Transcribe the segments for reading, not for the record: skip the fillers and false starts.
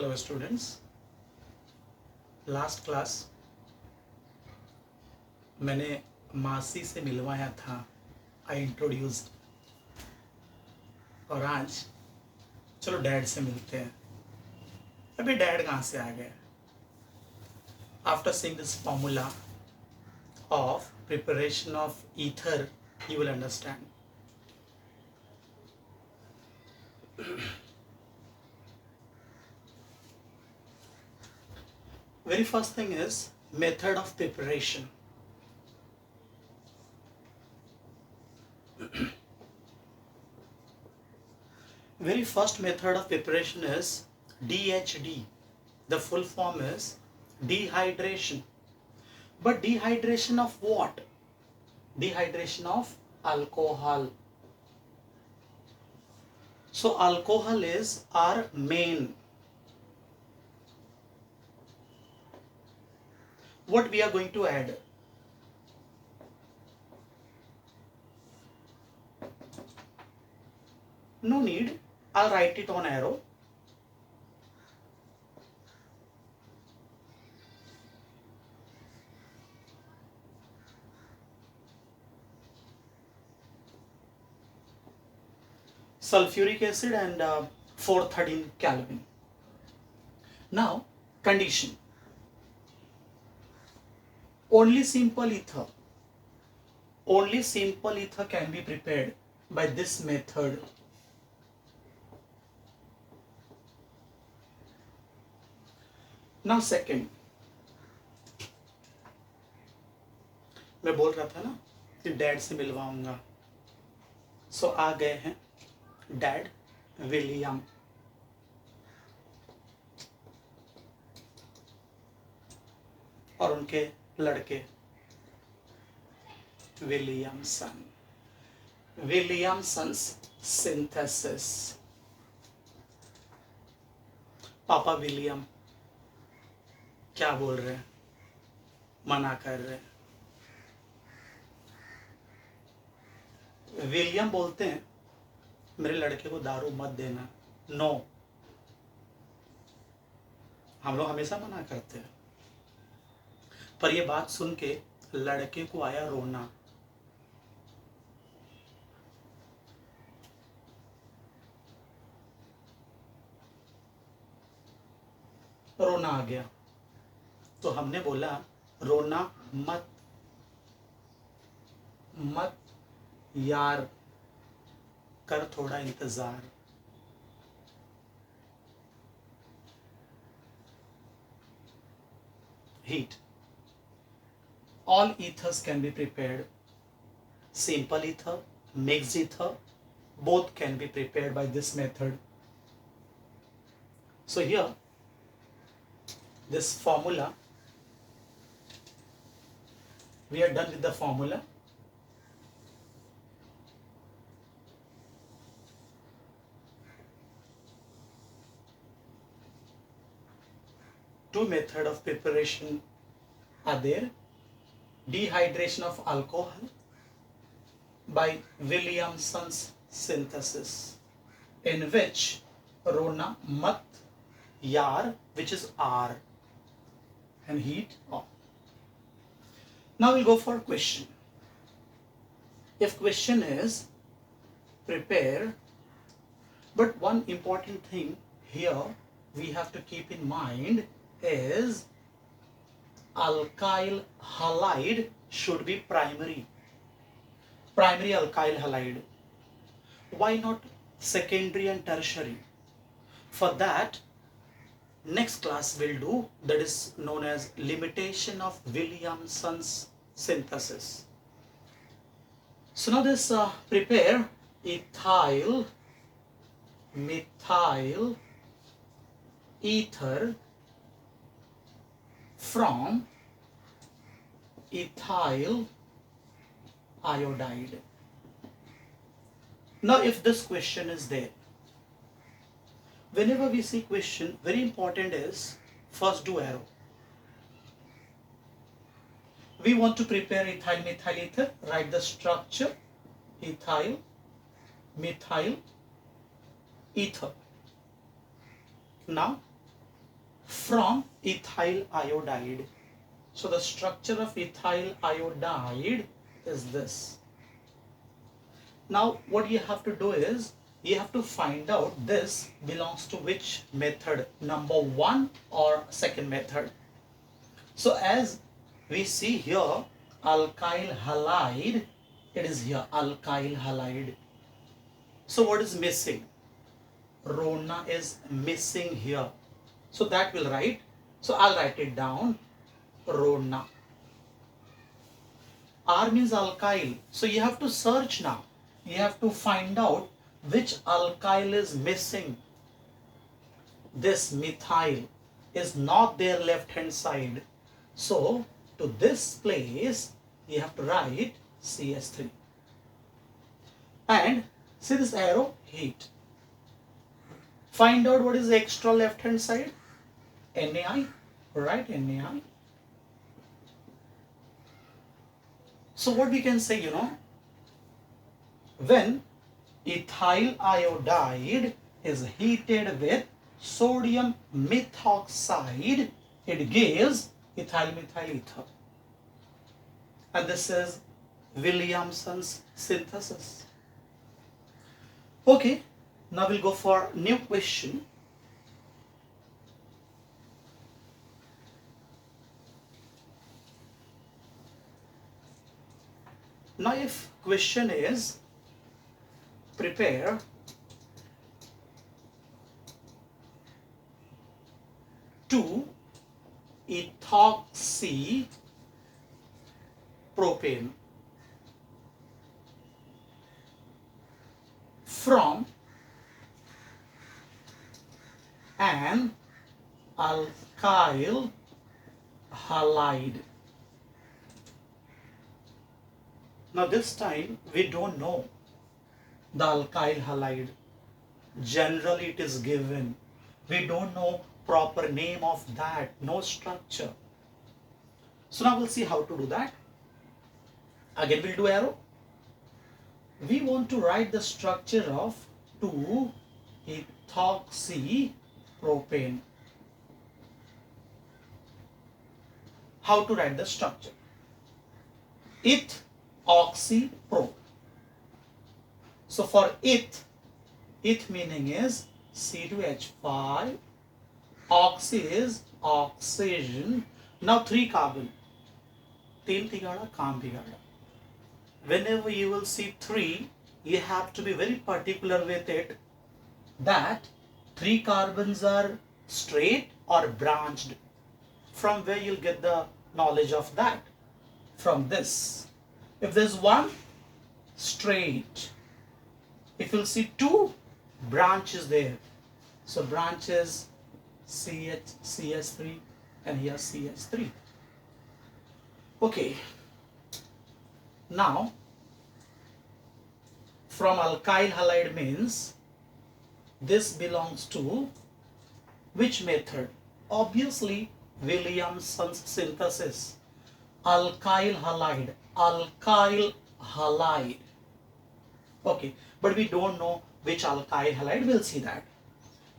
Hello students, last class मैंने मासी से मिलवाया था, आई इंट्रोड्यूस्ड। और आज चलो डैड से मिलते हैं। अभी डैड कहाँ से आ गए? After seeing this formula of preparation of ether you will understand. Very first thing is method of preparation. Very first method of preparation is DHD. The full form is dehydration. But dehydration of what? Dehydration of alcohol. So alcohol is our main. What we are going to add? No need. I'll write it on arrow. Sulfuric acid and 413 Kelvin. Now, condition. Only simple ether can be prepared by this method. Now second, मैं बोल रहा था ना कि dad से मिलवाऊंगा। सो आ गए हैं dad William. और उनके लड़के विलियमसन्स सिंथेसिस। पापा विलियम क्या बोल रहे हैं? मना कर रहे हैं। विलियम बोलते हैं मेरे लड़के को दारू मत देना। नो, हम लोग हमेशा मना करते हैं। पर ये बात सुन के लड़के को आया रोना। रोना आ गया तो हमने बोला रोना मत यार, कर थोड़ा इंतजार। Heat. All ethers can be prepared. Simple ether, mixed ether, both can be prepared by this method. So here, this formula, we are done with the formula. Two methods of preparation are there. Dehydration of alcohol by Williamson's synthesis, in which Rona mat yar, which is R, and heat off. Now we'll go for question. If question is prepare, but one important thing here we have to keep in mind is alkyl halide should be primary alkyl halide. Why not secondary and tertiary? For that, next class will do, that is known as limitation of Williamson's synthesis. So now this prepare ethyl methyl ether from ethyl iodide. Now if this question is there, whenever we see question, very important is first do arrow. We want to prepare ethyl methyl ether, write the structure ethyl methyl ether. Now from ethyl iodide. So the structure of ethyl iodide is this. Now what you have to do is you have to find out this belongs to which method, number one or second method. So as we see here, alkyl halide, it is here alkyl halide. So what is missing? Rona is missing here. So that will write. So I'll write it down. Rona. R means alkyl. So you have to search now. You have to find out which alkyl is missing. This methyl is not there left hand side. So to this place you have to write CS3. And see this arrow, heat. Find out what is the extra left hand side. NaI, right? NaI. So what we can say, when ethyl iodide is heated with sodium methoxide, it gives ethyl methyl ether. And this is Williamson's synthesis. Okay, now we'll go for new question. Now if question is prepare two ethoxy propane from an alkyl halide. Now this time we don't know the alkyl halide. Generally it is given. We don't know proper name of that, no structure. So now we'll see how to do that. Again we'll do arrow. We want to write the structure of 2-ethoxy propane. How to write the structure? Eth-oxy pro. So for eth meaning is C2H5, oxy is oxygen. Now 3 carbon. 3 bigada, काम bigada. Whenever you will see 3, you have to be very particular with it that 3 carbons are straight or branched. From where you'll get the knowledge of that? From this. If there's 1, straight. If you'll see 2 branches there. So branch is CS3 and here CS3. Okay. Now, from alkyl halide means this belongs to which method? Obviously, Williamson's synthesis. Alkyl halide. Alkyl halide. Okay, but we don't know which alkyl halide. We'll see that.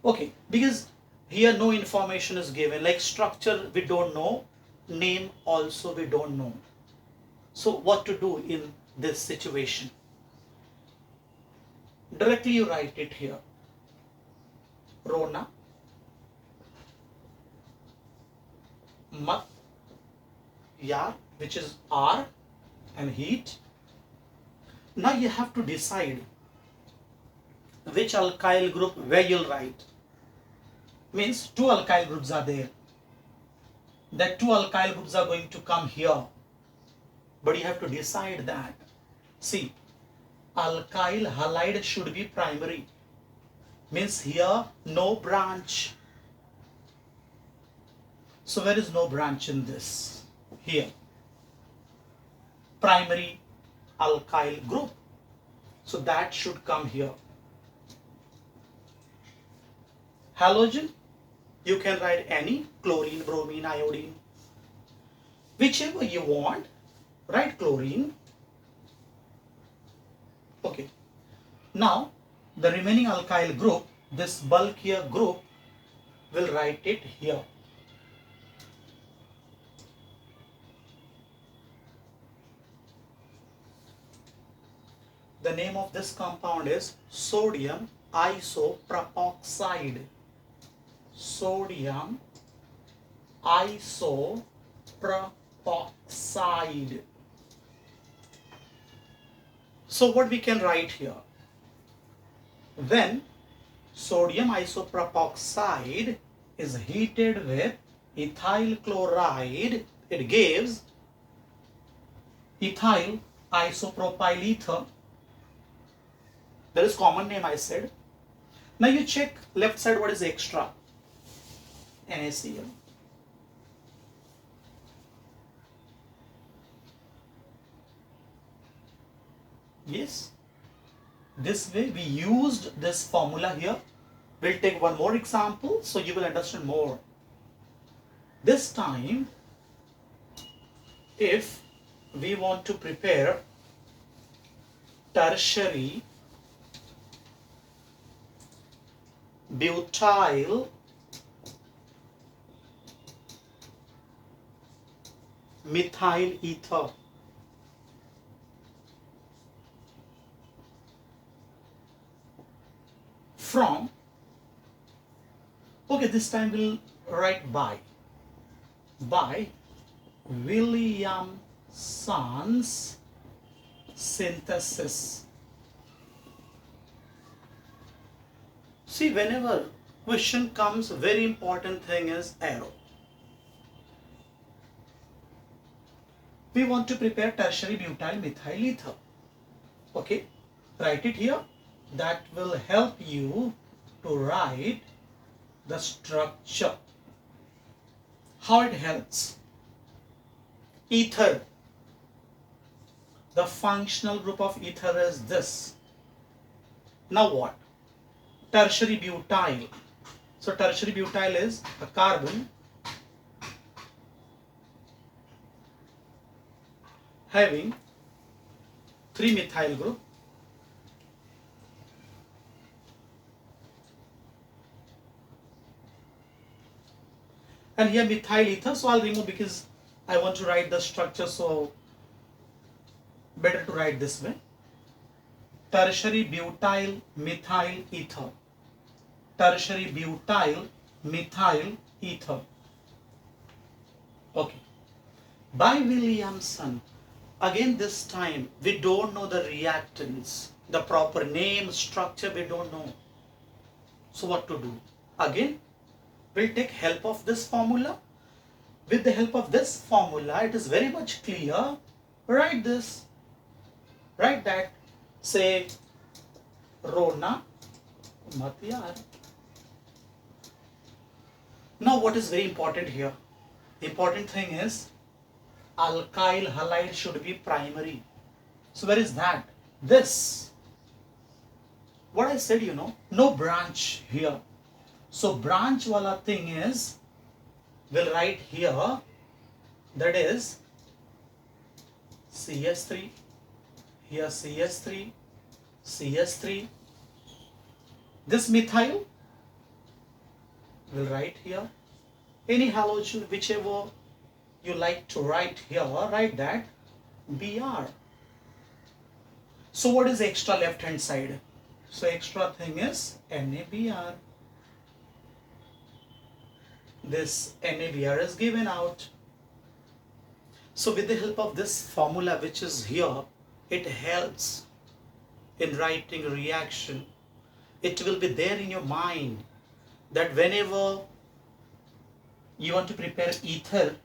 Okay, because here no information is given. Like structure we don't know. Name also we don't know. So what to do in this situation? Directly you write it here. Rona, mat, yar, which is R, and heat. Now you have to decide which alkyl group where you'll write. Means 2 alkyl groups are there. That 2 alkyl groups are going to come here. But you have to decide that. See, alkyl halide should be primary. Means here no branch. So where is no branch in this? Here. Primary alkyl group. So that should come here. Halogen, you can write any, chlorine, bromine, iodine. Whichever you want, write chlorine. Okay. Now, the remaining alkyl group, this bulkier group, will write it here. The name of this compound is sodium isopropoxide. Sodium isopropoxide. So what we can write here? When sodium isopropoxide is heated with ethyl chloride, it gives ethyl isopropyl ether. That is common name I said. Now you check left side what is extra. NaCl. Yes. This way we used this formula here. We'll take one more example so you will understand more. This time, if we want to prepare tertiary butyl methyl ether, from, okay, this time we'll write by Williamson's synthesis. See, whenever question comes, very important thing is arrow. We want to prepare tertiary butyl methyl ether. Okay, write it here. That will help you to write the structure. How it helps? Ether. The functional group of ether is this. Now what? Tertiary butyl. So tertiary butyl is a carbon having 3 methyl group and here methyl ether. So I'll remove because I want to write the structure, so better to write this way. Tertiary butyl methyl ether. Tertiary butyl methyl ether. Okay. By Williamson. Again this time we don't know the reactants. The proper name, structure we don't know. So what to do? Again, we'll take help of this formula. With the help of this formula, it is very much clear. Write this. Write that. Say, Rona Matyar. Now what is very important here? The important thing is alkyl halide should be primary. So where is that? This. What I said, you know, no branch here. So branch wala thing is, we'll write here, that is CS3, here CS3, CS3. This methyl, we'll write here. Any halogen, whichever you like to write here, write that Br. So what is extra left hand side? So extra thing is NaBr. This NaBr is given out. So with the help of this formula which is here, it helps in writing reaction. It will be there in your mind that whenever you want to prepare ether,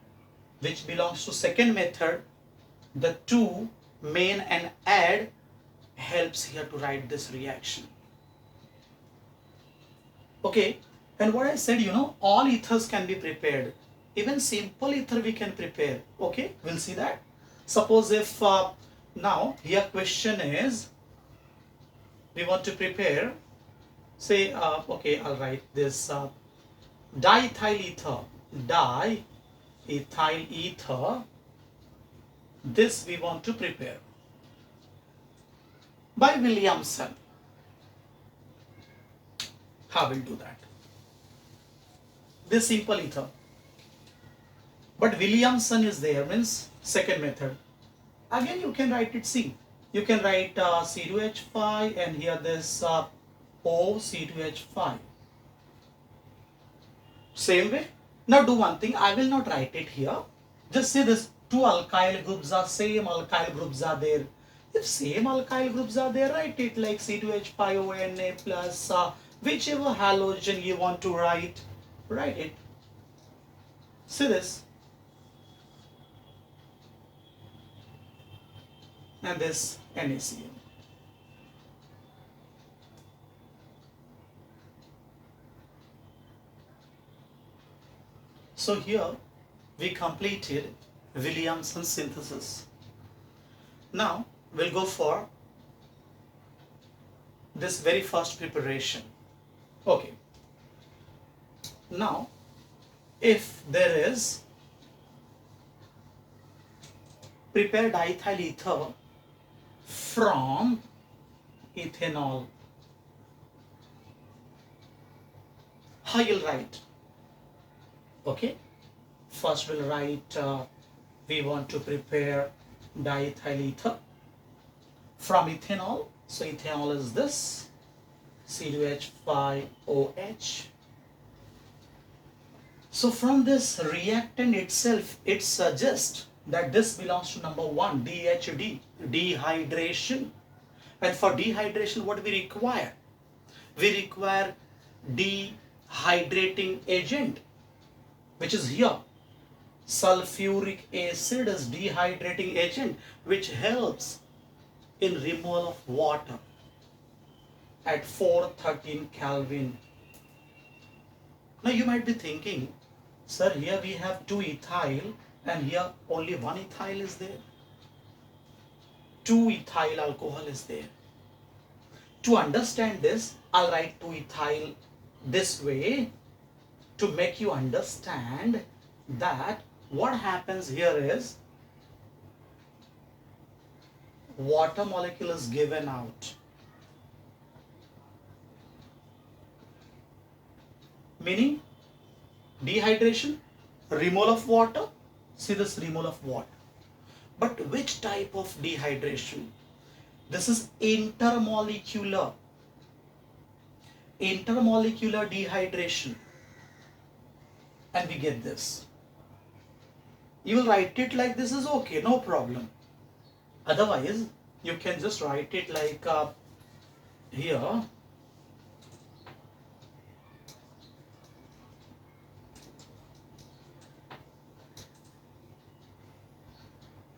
which belongs to second method, the two main and add helps here to write this reaction. Okay, and what I said, you know, all ethers can be prepared. Even simple ether we can prepare. Okay, we'll see that. Suppose if now here question is, we want to prepare, say, okay, I'll write this diethyl ether. Diethyl ether. This we want to prepare by Williamson. How will do that? This simple ether. But Williamson is there, means second method. Again you can write it, see. You can write C2H5 and here this O C2H5. Same way. Now do one thing, I will not write it here. Just say this two alkyl groups are same alkyl groups are there. If same alkyl groups are there, write it like C2H5ONA plus whichever halogen you want to write it. See this. And this NaCl. So here we completed Williamson synthesis. Now we'll go for this very first preparation. Okay. Now if there is prepared diethyl ether from ethanol, how you'll write? Okay, first we'll write we want to prepare diethyl ether from ethanol. So ethanol is this C2H5OH. So from this reactant itself, it suggests that this belongs to number 1, DHD, dehydration. And for dehydration, what we require? We require dehydrating agent, which is here. Sulfuric acid is dehydrating agent, which helps in removal of water at 413 Kelvin. Now you might be thinking, sir, here we have 2 ethyl and here only 1 ethyl is there. 2 ethyl alcohol is there. To understand this, I'll write 2 ethyl this way to make you understand that what happens here is water molecule is given out. Meaning dehydration, removal of water. See this removal of water. But which type of dehydration? This is intermolecular. Intermolecular dehydration. And we get this. You will write it like this is okay, no problem. Otherwise, you can just write it like here.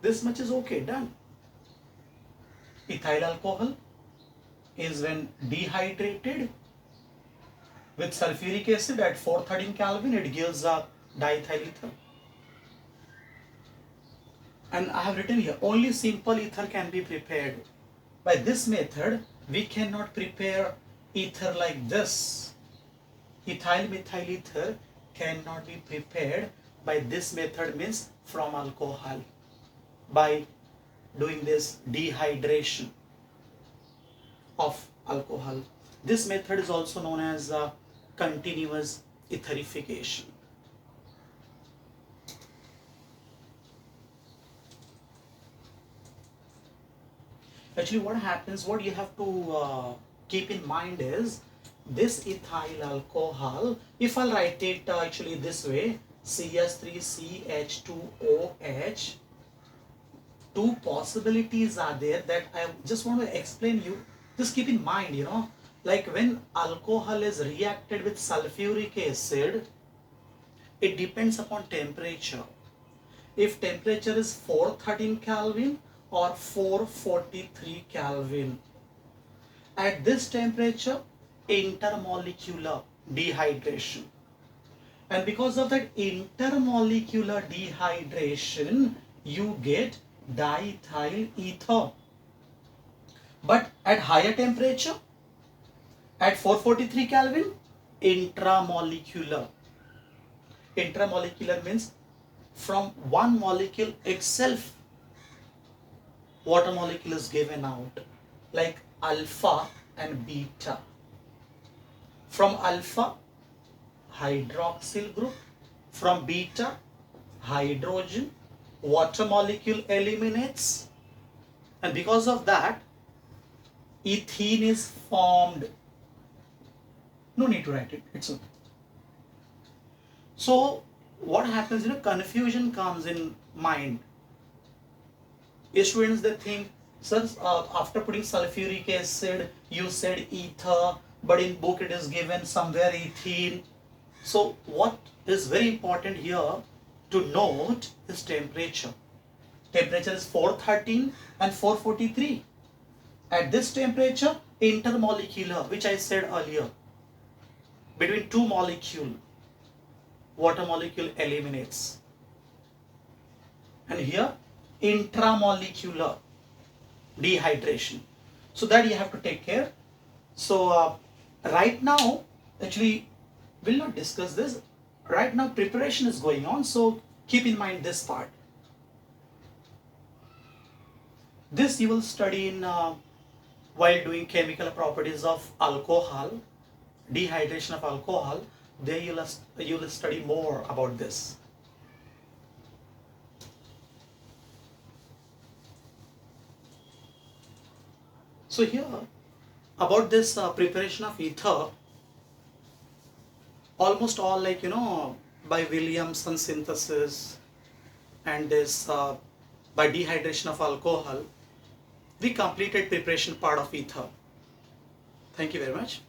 This much is okay, done. Ethyl alcohol is when dehydrated with sulfuric acid at 413 Kelvin, it gives a diethyl ether. And I have written here, only simple ether can be prepared. By this method, we cannot prepare ether like this. Ethyl methyl ether cannot be prepared by this method, means from alcohol, by doing this dehydration of alcohol. This method is also known as continuous etherification. Actually, what happens, what you have to keep in mind is this ethyl alcohol, if I'll write it actually this way, CS3CH2OH, two possibilities are there that I just want to explain you. Just keep in mind, you know, like when alcohol is reacted with sulfuric acid, it depends upon temperature. If temperature is 413 Kelvin or 443 Kelvin, at this temperature, intermolecular dehydration. And because of that intermolecular dehydration, you get diethyl ether. But at higher temperature, at 443 Kelvin, intramolecular. Intramolecular means from one molecule itself, water molecule is given out, like alpha and beta. From alpha, hydroxyl group. From beta, hydrogen. Water molecule eliminates and because of that ethene is formed. No need to write it, it's okay. So what happens, confusion comes in mind. Students, they think, sir, after putting sulfuric acid you said ether, but in book it is given somewhere ethene. So what is very important here to note is temperature. Temperature is 413 and 443. At this temperature, intermolecular, which I said earlier, between two molecules, water molecule eliminates. And here, intramolecular dehydration. So that you have to take care. So right now, actually, we'll not discuss this. Right now, preparation is going on. So keep in mind this part. This you will study in while doing chemical properties of alcohol, dehydration of alcohol. There you will study more about this. So here about this preparation of ether, almost all by Williamson synthesis and this by dehydration of alcohol, we completed preparation part of ether. Thank you very much.